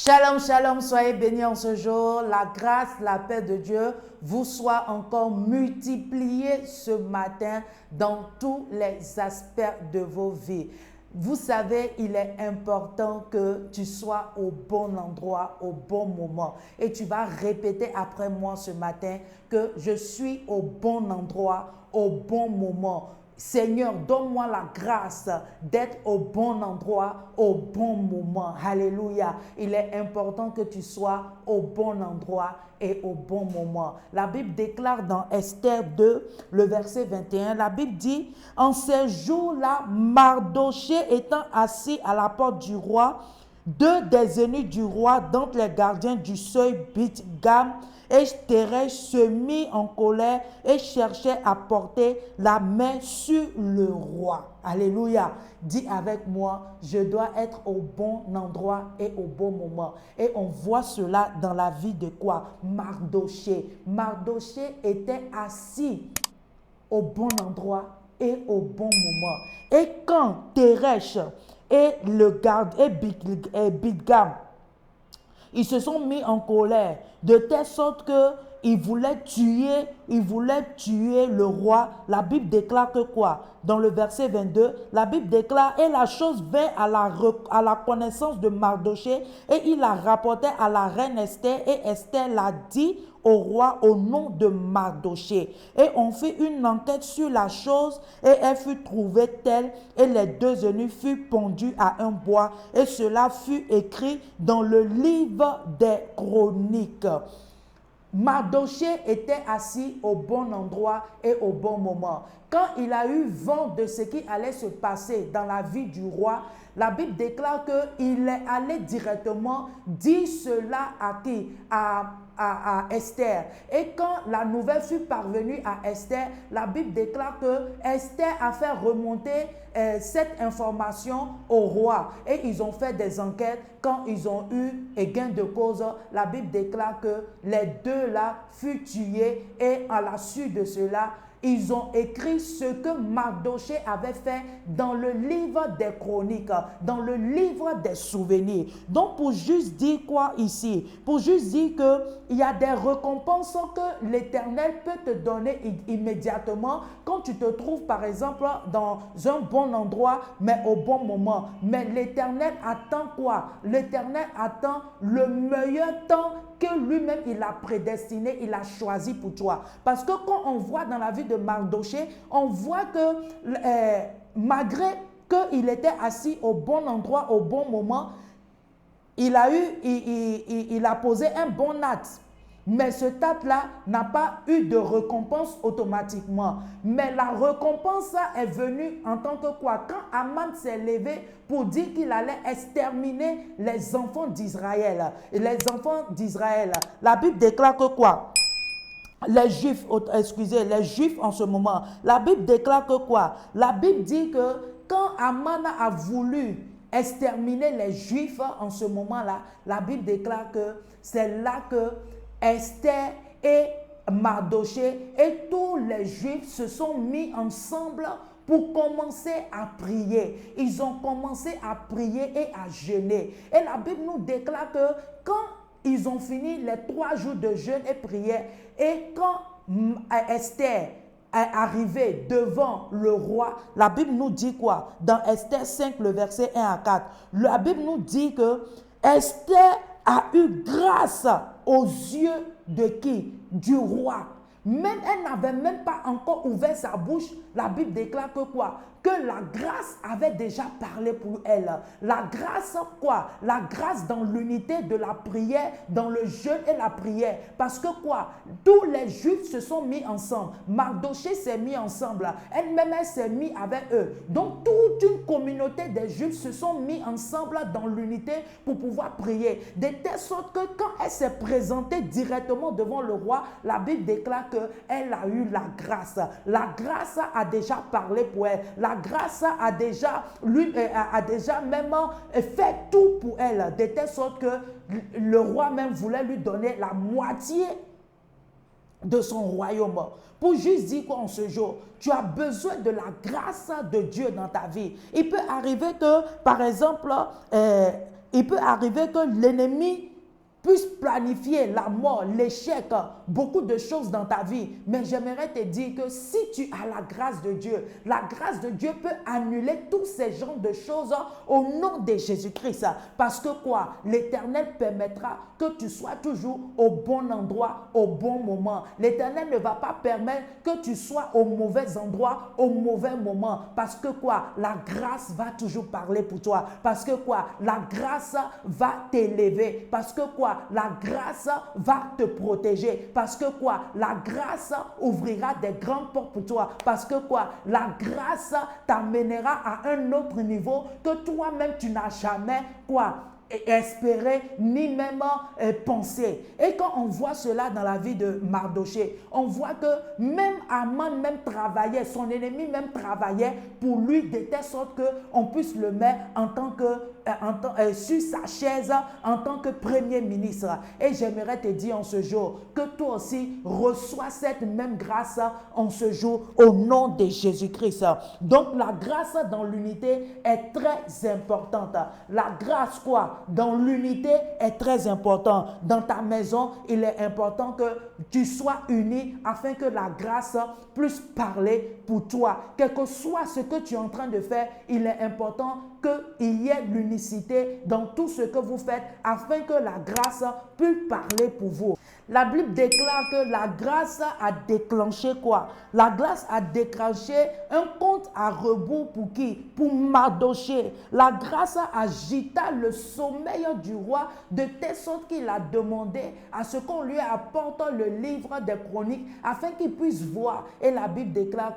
Shalom, shalom, soyez bénis en ce jour. La grâce, la paix de Dieu vous soit encore multipliée ce matin dans tous les aspects de vos vies. Vous savez, il est important que tu sois au bon endroit, au bon moment. Et tu vas répéter après moi ce matin que je suis au bon endroit, au bon moment. Seigneur, donne-moi la grâce d'être au bon endroit, au bon moment. Alléluia. Il est important que tu sois au bon endroit et au bon moment. La Bible déclare dans Esther 2, le verset 21, la Bible dit, « En ces jours-là, Mardoché étant assis à la porte du roi, deux des eunuques du roi, dont les gardiens du seuil Bigtham et Teresh se mit en colère et cherchaient à porter la main sur le roi. » Alléluia. Dis avec moi, je dois être au bon endroit et au bon moment. Et on voit cela dans la vie de quoi? Mardoché. Mardoché était assis au bon endroit et au bon moment. Et quand Teresh et le garde et Bigtham, ils se sont mis en colère de telle sorte que ils voulaient tuer le roi. La Bible déclare que quoi? Dans le verset 22, la Bible déclare, et la chose vint à la connaissance de Mardoché, et il la rapportait à la reine Esther, et Esther l'a dit au roi au nom de Mardoché. Et on fit une enquête sur la chose, et elle fut trouvée telle, et les deux eunuques furent pendus à un bois, et cela fut écrit dans le livre des chroniques. Mardoché était assis au bon endroit et au bon moment. Quand il a eu vent de ce qui allait se passer dans la vie du roi, la Bible déclare qu'il est allé directement dire cela à qui? À Esther. Et quand la nouvelle fut parvenue à Esther, la Bible déclare que Esther a fait remonter cette information au roi. Et ils ont fait des enquêtes. Quand ils ont eu gain de cause, la Bible déclare que les deux là furent tués. Et à la suite de cela, ils ont écrit ce que Mardoché avait fait dans le livre des chroniques, dans le livre des souvenirs. Donc, pour juste dire quoi ici? Pour juste dire qu'il y a des récompenses que l'Éternel peut te donner immédiatement quand tu te trouves, par exemple, dans un bon endroit, mais au bon moment. Mais l'Éternel attend quoi? L'Éternel attend le meilleur temps que lui-même il a prédestiné, il a choisi pour toi. Parce que quand on voit dans la vie de Mardoché, on voit que malgré qu'il était assis au bon endroit, au bon moment, il a posé un bon acte. Mais ce acte-là n'a pas eu de récompense automatiquement. Mais la récompense est venue en tant que quoi? Quand Aman s'est levé pour dire qu'il allait exterminer les enfants d'Israël. Les enfants d'Israël. La Bible déclare que quoi? Les Juifs en ce moment. La Bible déclare que quoi? La Bible dit que quand Aman a voulu exterminer les Juifs en ce moment-là, la Bible déclare que c'est là que Esther et Mardoché et tous les Juifs se sont mis ensemble pour commencer à prier. Ils ont commencé à prier et à jeûner. Et la Bible nous déclare que quand ils ont fini les 3 jours de jeûne et prière, et quand Esther est arrivée devant le roi, la Bible nous dit quoi? Dans Esther 5, le verset 1 à 4, la Bible nous dit que Esther a eu grâce aux yeux de qui? Du roi. Même elle n'avait même pas encore ouvert sa bouche. La Bible déclare que quoi? Que la grâce avait déjà parlé pour elle. La grâce quoi? La grâce dans l'unité de la prière, dans le jeûne et la prière. Parce que quoi? Tous les Juifs se sont mis ensemble. Mardoché s'est mis ensemble. Elle-même, elle s'est mis avec eux. Donc, toute une communauté des Juifs se sont mis ensemble dans l'unité pour pouvoir prier. De telle sorte que quand elle s'est présentée directement devant le roi, la Bible déclare qu'elle a eu la grâce. La grâce a déjà parlé pour elle. La grâce a déjà même fait tout pour elle, de telle sorte que le roi même voulait lui donner la moitié de son royaume. Pour juste dire qu'en ce jour, tu as besoin de la grâce de Dieu dans ta vie. Il peut arriver que, par exemple, il peut arriver que l'ennemi puisse planifier la mort, l'échec, beaucoup de choses dans ta vie. Mais j'aimerais te dire que si tu as la grâce de Dieu peut annuler tous ces genres de choses au nom de Jésus-Christ. Parce que quoi? L'Éternel permettra que tu sois toujours au bon endroit, au bon moment. L'Éternel ne va pas permettre que tu sois au mauvais endroit, au mauvais moment. Parce que quoi? La grâce va toujours parler pour toi. Parce que quoi? La grâce va t'élever. Parce que quoi? La grâce va te protéger. Parce que quoi? La grâce ouvrira des grandes portes pour toi. Parce que quoi? La grâce t'amènera à un autre niveau que toi-même tu n'as jamais quoi? Espérer ni même penser. Et quand on voit cela dans la vie de Mardoché, on voit que même Aman même travaillait, son ennemi même travaillait pour lui de telle sorte qu'on puisse le mettre en tant que sur sa chaise en tant que premier ministre. Et j'aimerais te dire en ce jour que toi aussi reçois cette même grâce en ce jour au nom de Jésus-Christ. Donc la grâce dans l'unité est très importante. La grâce quoi? Dans l'unité est très important. Dans ta maison, il est important que tu sois uni afin que la grâce puisse parler pour toi. Quel que soit ce que tu es en train de faire, il est important qu'il y ait l'unicité dans tout ce que vous faites afin que la grâce puisse parler pour vous. La Bible déclare que la grâce a déclenché quoi? La grâce a déclenché un compte à rebours pour qui? Pour Mardoché. La grâce agita le sommeil du roi de telle sorte qu'il a demandé à ce qu'on lui apporte le livre des chroniques afin qu'il puisse voir. Et la Bible déclare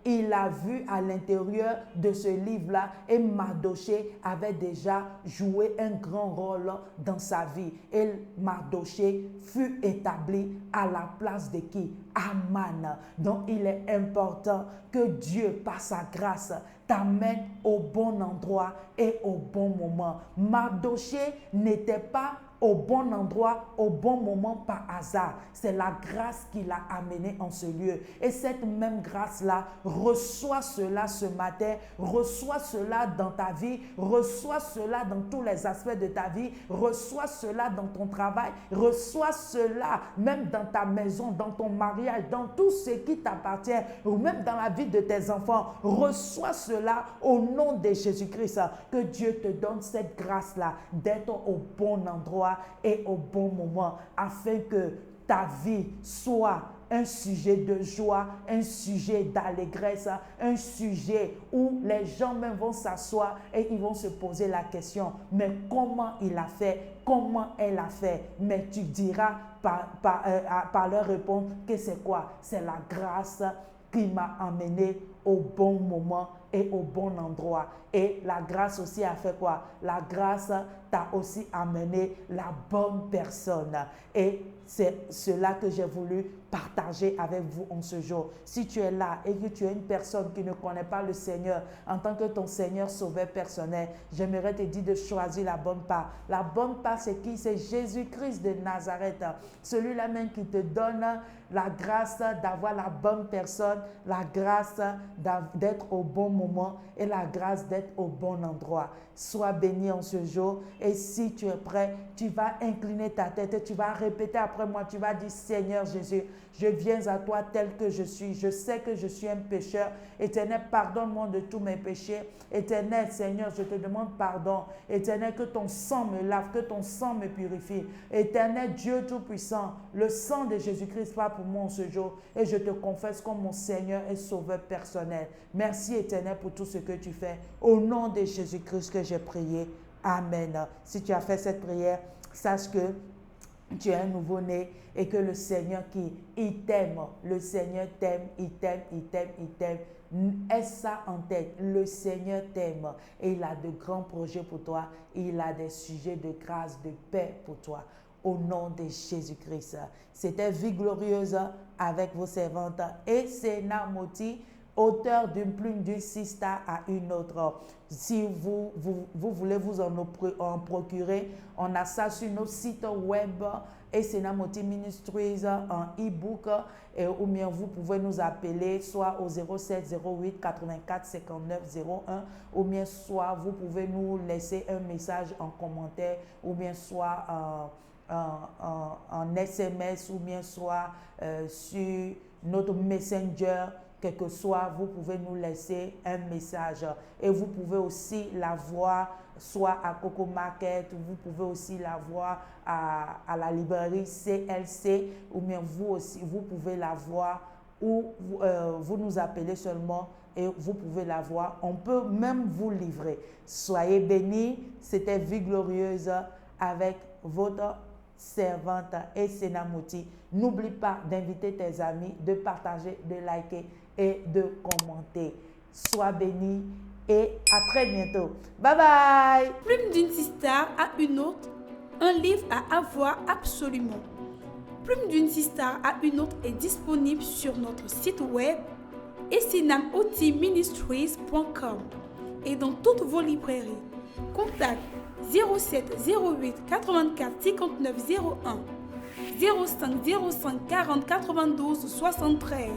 qu'il a vu à l'intérieur de ce livre-là et Mardoché avait déjà joué un grand rôle dans sa vie. Et Mardoché fut établi à la place de qui? Aman. Donc il est important que Dieu, par sa grâce, t'amène au bon endroit et au bon moment. Mardoché n'était pas au bon endroit, au bon moment par hasard. C'est la grâce qui l'a amené en ce lieu. Et cette même grâce-là, reçois cela ce matin, reçois cela dans ta vie, reçois cela dans tous les aspects de ta vie, reçois cela dans ton travail, reçois cela même dans ta maison, dans ton mariage, dans tout ce qui t'appartient, ou même dans la vie de tes enfants. Reçois cela au nom de Jésus-Christ. Que Dieu te donne cette grâce-là d'être au bon endroit et au bon moment afin que ta vie soit un sujet de joie, un sujet d'allégresse, un sujet où les gens même vont s'asseoir et ils vont se poser la question, mais comment il a fait, comment elle a fait? Mais tu diras par leur réponse que c'est quoi? C'est la grâce qui m'a emmené au bon moment et au bon endroit. Et la grâce aussi a fait quoi? La grâce t'a aussi amené la bonne personne. Et c'est cela que j'ai voulu partager avec vous en ce jour. Si tu es là et que tu es une personne qui ne connaît pas le Seigneur en tant que ton Seigneur sauveur personnel, j'aimerais te dire de choisir la bonne part. La bonne part, c'est qui? C'est Jésus-Christ de Nazareth. Celui-là même qui te donne la grâce d'avoir la bonne personne, la grâce d'être au bon moment et la grâce d'être au bon endroit. Sois béni en ce jour et si tu es prêt, tu vas incliner ta tête et tu vas répéter après moi, tu vas dire: Seigneur Jésus, je viens à toi tel que je suis. Je sais que je suis un pécheur. Éternel, pardonne-moi de tous mes péchés. Éternel, Seigneur, je te demande pardon. Éternel, que ton sang me lave, que ton sang me purifie. Éternel Dieu Tout-Puissant, le sang de Jésus-Christ va pour moi en ce jour et je te confesse comme mon Seigneur et Sauveur personnel. Merci Éternel pour tout ce que tu fais. Au nom de Jésus-Christ que j'ai prié. Amen. Si tu as fait cette prière, sache que tu es un nouveau-né et que le Seigneur il t'aime. Le Seigneur t'aime, il t'aime, il t'aime, il t'aime. Aie ça en tête. Le Seigneur t'aime et il a de grands projets pour toi. Il a des sujets de grâce, de paix pour toi. Au nom de Jésus-Christ. C'était Vie Glorieuse avec vos servantes et Séna Moti, auteur d'une plume d'une sista à une autre. Si vous voulez vous en procurer, on a ça sur notre site web Esséna Moti Ministries en e-book ou bien vous pouvez nous appeler soit au 07 08 84 59 01 ou bien soit vous pouvez nous laisser un message en commentaire ou bien soit en SMS ou bien soit sur notre Messenger, quel que soit, vous pouvez nous laisser un message. Et vous pouvez aussi la voir soit à Coco Market, vous pouvez aussi la voir à la librairie CLC, ou bien vous aussi, vous pouvez la voir ou vous nous appelez seulement et vous pouvez la voir. On peut même vous livrer. Soyez bénis. C'était Vie Glorieuse avec votre servante Esséna Moti. N'oublie pas d'inviter tes amis, de partager, de liker et de commenter. Sois béni et à très bientôt. Bye bye. Plume d'une star à une autre, un livre à avoir absolument. Plume d'une star à une autre est disponible sur notre site web essenamotiministries.com et dans toutes vos librairies. Contact 07 08 84 59 01 05 05 40 92 73.